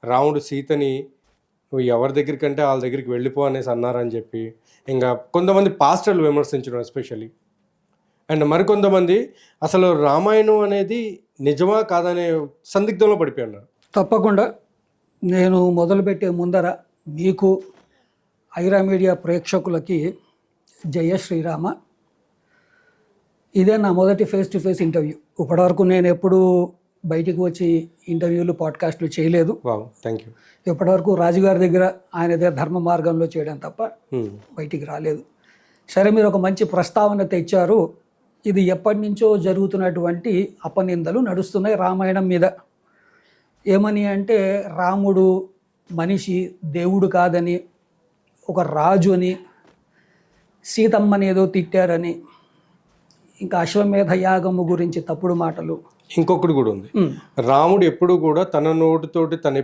రాముడు సీతని నువ్వు ఎవరి దగ్గరికంటే వాళ్ళ దగ్గరికి వెళ్ళిపో అనేసి అన్నారని చెప్పి ఇంకా కొంతమంది పాస్టర్లు విమర్శించడం ఎస్పెషల్లీ. అండ్ మరికొంతమంది అసలు రామాయణం అనేది నిజమా కాదనే సందిగ్ధంలో పడిపోయి ఉన్నారు. తప్పకుండా నేను మొదలుపెట్టే ముందర మీకు ఐరా మీడియా ప్రేక్షకులకి జయ శ్రీరామ. ఇదే నా మొదటి ఫేస్ టు ఫేస్ ఇంటర్వ్యూ. ఇప్పటివరకు నేను ఎప్పుడు బయటికి వచ్చి ఇంటర్వ్యూలు పాడ్కాస్ట్లు చేయలేదు. Thank you. ఇప్పటివరకు రాజుగారి దగ్గర ఆయన దగ్గర ధర్మ మార్గంలో చేయడం తప్ప బయటికి రాలేదు. సరే, మీరు ఒక మంచి ప్రస్తావన తెచ్చారు. ఇది ఎప్పటి నుంచో జరుగుతున్నటువంటి అపనిందలు నడుస్తున్నాయి రామాయణం మీద. ఏమని అంటే రాముడు మనిషి, దేవుడు కాదని, ఒక రాజు అని, సీతమ్మని ఏదో తిట్టారని, ఇంకా అశ్వమేధ యాగము గురించి తప్పుడు మాటలు. ఇంకొకటి కూడా ఉంది, రాముడు ఎప్పుడు కూడా తన నోటితోటి తను